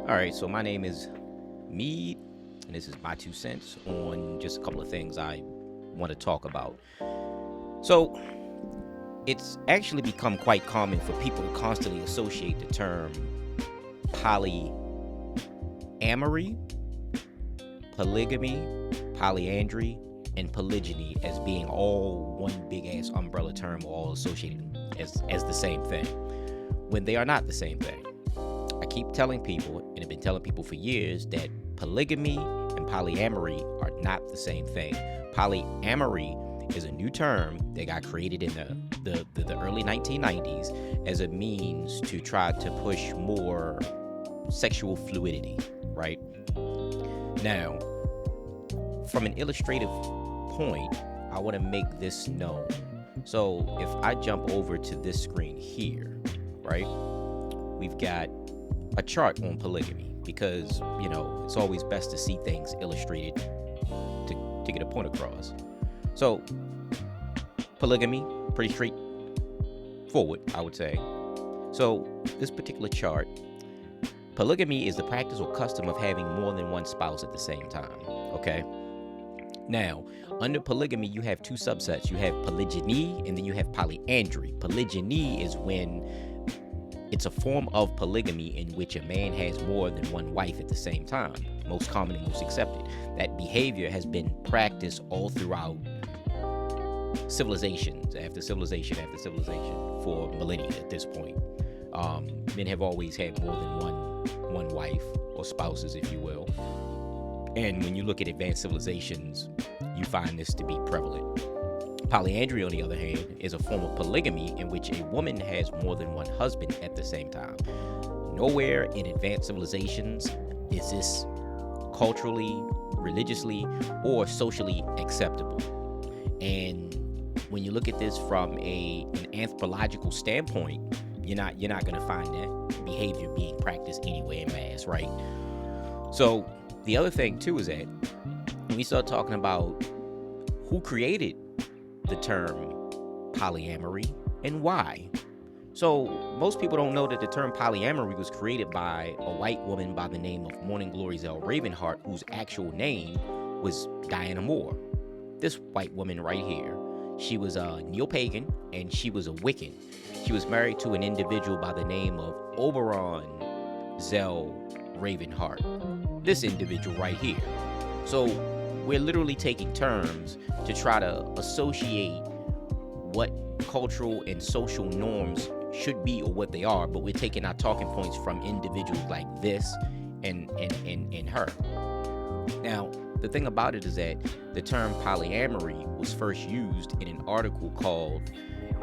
All right, so my name is Mead, and this is my 2 cents on just a couple of things I want to talk about. So, it's actually become quite common for people to constantly associate the term polyamory, polygamy, polyandry, and polygyny as being all one big ass umbrella term, or all associated as the same thing, when they are not the same thing. I keep telling people, and have been telling people for years, that polygamy and polyamory are not the same thing. Polyamory is a new term that got created in the early 1990s as a means to try to push more sexual fluidity, right? Now, from an illustrative point, I want to make this known. So if I jump over to this screen here, right, we've got a chart on polygamy, because it's always best to see things illustrated to get a point across. So polygamy, pretty straightforward, I would say. So this particular chart, polygamy is the practice or custom of having more than one spouse at the same time. Okay. Now, under polygamy, you have two subsets. You have polygyny, and then you have polyandry. Polygyny is when it's a form of polygamy in which a man has more than one wife at the same time, most common and most accepted. That behavior has been practiced all throughout civilizations, after civilization after civilization, for millennia at this point. Men have always had more than one wife, or spouses, if you will. And when you look at advanced civilizations, you find this to be prevalent. Polyandry, on the other hand, is a form of polygamy in which a woman has more than one husband at the same time. Nowhere in advanced civilizations is this culturally, religiously, or socially acceptable. And when you look at this from an anthropological standpoint, you're not going to find that behavior being practiced anywhere in mass, right? So the other thing too is that when we start talking about who created the term polyamory and why. So most people don't know that the term polyamory was created by a white woman by the name of Morning Glory Zell Ravenheart, whose actual name was Diana Moore. This white woman right here, she was a neo-pagan and she was a Wiccan. She was married to an individual by the name of Oberon Zell Ravenheart. This individual right here. So we're literally taking terms to try to associate what cultural and social norms should be or what they are, but we're taking our talking points from individuals like this and her. Now, the thing about it is that the term polyamory was first used in an article called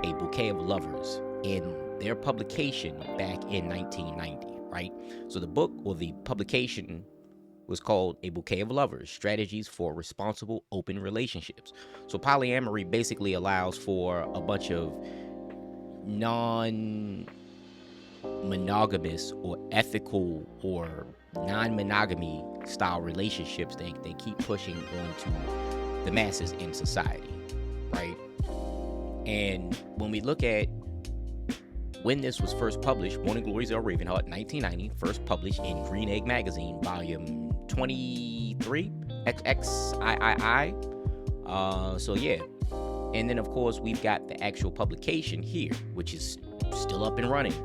A Bouquet of Lovers in their publication back in 1990, right? So the book, or the publication, was called A Bouquet of Lovers, Strategies for Responsible Open Relationships. So polyamory basically allows for a bunch of non-monogamous or ethical or non-monogamy style relationships they keep pushing onto the masses in society, right? And when we look at when this was first published, Morning Glory Zell Ravenheart, 1990, first published in Green Egg Magazine, volume 23, XXIII. So yeah. And then, of course, we've got the actual publication here, which is still up and running.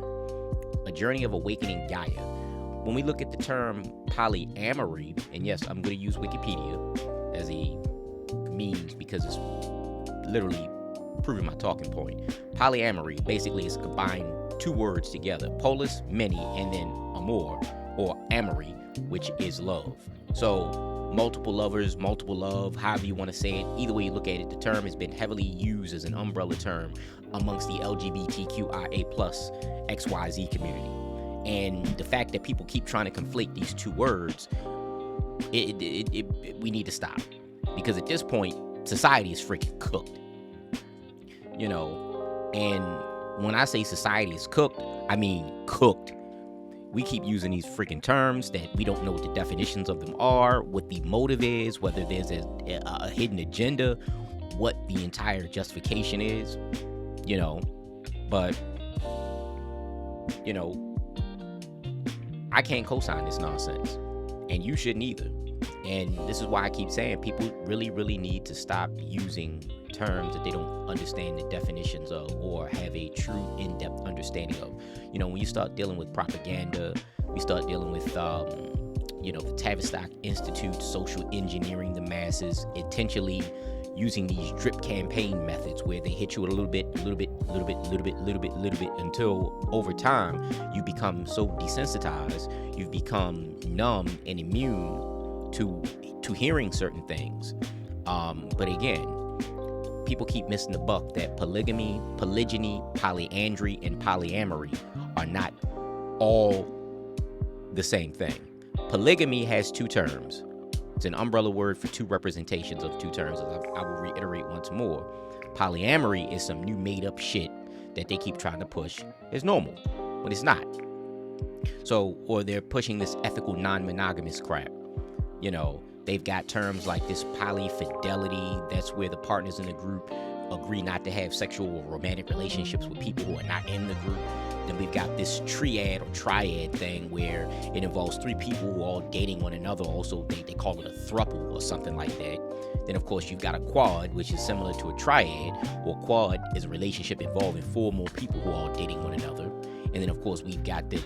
A Journey of Awakening Gaia. When we look at the term polyamory, and yes, I'm going to use Wikipedia as a means because it's literally proving my talking point. Polyamory basically is combined two words together: polis, many, and then amor, or amory, which is love. So multiple lovers, multiple love, however you want to say it. Either way you look at it, the term has been heavily used as an umbrella term amongst the LGBTQIA+ XYZ community. And the fact that people keep trying to conflate these two words, we need to stop. Because at this point, society is freaking cooked. And when I say society is cooked, I mean cooked. We keep using these freaking terms that we don't know what the definitions of them are, what the motive is, whether there's a hidden agenda, what the entire justification is, but I can't co-sign this nonsense, and you shouldn't either. And this is why I keep saying people really, really need to stop using terms that they don't understand the definitions of or have a true in-depth understanding of. When you start dealing with propaganda, we start dealing with the Tavistock Institute social engineering the masses, intentionally using these drip campaign methods where they hit you a little bit until over time you become so desensitized, you've become numb and immune to hearing certain things. But again, people keep missing the buck that polygamy, polygyny, polyandry, and polyamory are not all the same thing. Polygamy has two terms. It's an umbrella word for two representations of two terms, as I will reiterate once more. Polyamory is some new made up shit that they keep trying to push as normal, but it's not. Or they're pushing this ethical non-monogamous crap. They've got terms like this polyfidelity. That's where the partners in the group agree not to have sexual or romantic relationships with people who are not in the group. Then we've got this triad or triad thing where it involves three people who are all dating one another. Also, they call it a throuple or something like that. Then, of course, you've got a quad, which is similar to a triad, or quad is a relationship involving four more people who are all dating one another. And then, of course, we've got the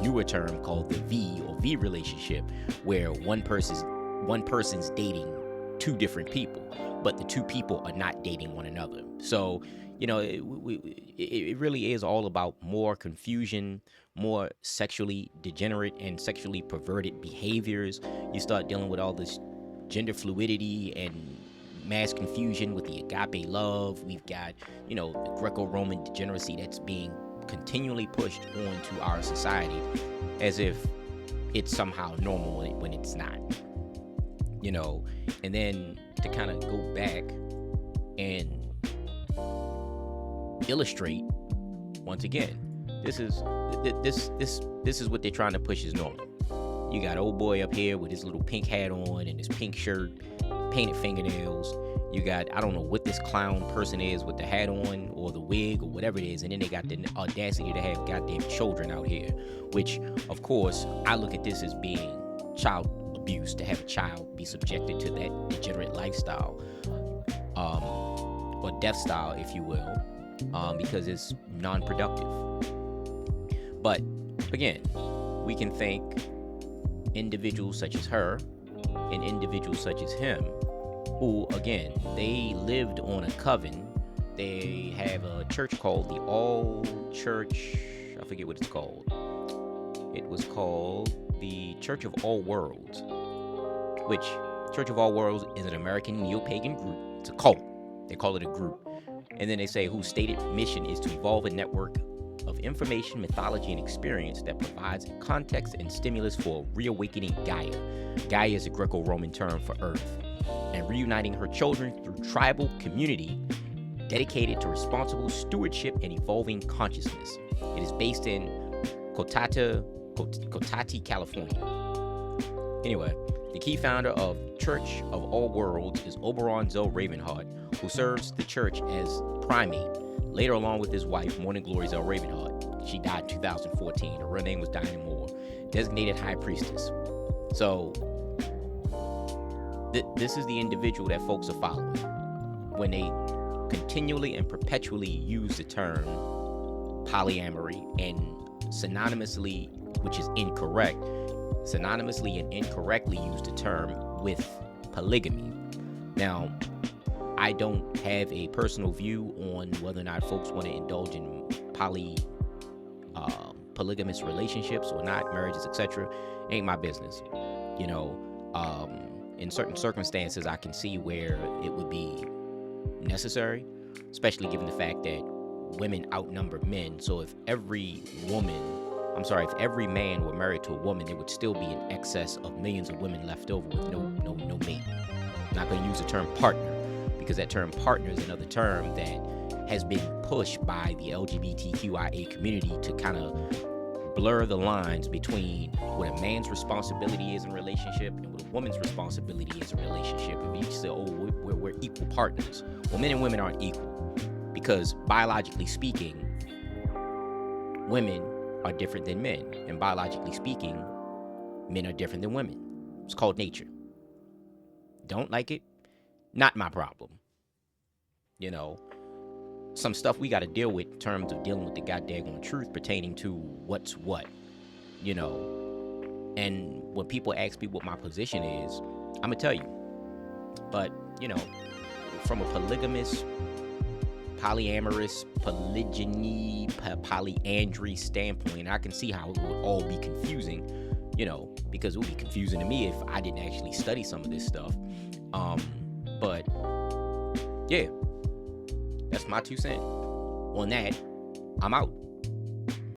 newer term called the V or V relationship, where one person's dating two different people, but the two people are not dating one another. So, it really is all about more confusion, more sexually degenerate and sexually perverted behaviors. You start dealing with all this gender fluidity and mass confusion with the agape love. We've got, the Greco-Roman degeneracy that's being continually pushed onto our society as if it's somehow normal when it's not. And then to kind of go back and illustrate once again, this is what they're trying to push as normal. You got old boy up here with his little pink hat on and his pink shirt, painted fingernails. You got, I don't know what this clown person is with the hat on or the wig or whatever it is, and then they got the audacity to have goddamn children out here, which, of course, I look at this as being child abuse, to have a child be subjected to that degenerate lifestyle, or death style, if you will, because it's non-productive. But again, we can thank individuals such as her and individuals such as him, who, again, they lived on a coven. They have a church called the All Church, I forget what it's called. It was called the Church of All Worlds, which Church of All Worlds is an American neo-pagan group. It's a cult. They call it a group. And then they say whose stated mission is to evolve a network of information, mythology, and experience that provides context and stimulus for reawakening Gaia. Gaia is a Greco-Roman term for Earth, and reuniting her children through tribal community dedicated to responsible stewardship and evolving consciousness. It is based in Cotati, California. Anyway, the key founder of Church of All Worlds is Oberon Zell Ravenheart, who serves the church as primate, later along with his wife, Morning Glory Zell Ravenheart. She died in 2014. Her real name was Diana Moore, designated high priestess. So, this is the individual that folks are following when they continually and perpetually use the term polyamory and synonymously, which is incorrect, synonymously and incorrectly use the term with polygamy. Now, I don't have a personal view on whether or not folks want to indulge in polygamous relationships or not, marriages, etc. Ain't my business. In certain circumstances, I can see where it would be necessary, especially given the fact that women outnumber men. So if every man were married to a woman, there would still be an excess of millions of women left over with no mate. I'm not going to use the term partner, because that term partner is another term that has been pushed by the LGBTQIA community to kind of blur the lines between what a man's responsibility is in a relationship and what a woman's responsibility is in a relationship. And you say, we're equal partners. Well, men and women aren't equal, because biologically speaking, women are different than men. And biologically speaking, men are different than women. It's called nature. Don't like it? Not my problem. You know, some stuff we got to deal with in terms of dealing with the goddamn truth pertaining to what's what, you know. And when people ask me what my position is, I'm going to tell you. But, you know, from a polygamous, polyamorous, polygyny, polyandry standpoint, I can see how it would all be confusing, you know, because it would be confusing to me if I didn't actually study some of this stuff. But yeah, that's my 2 cents on that. I'm out.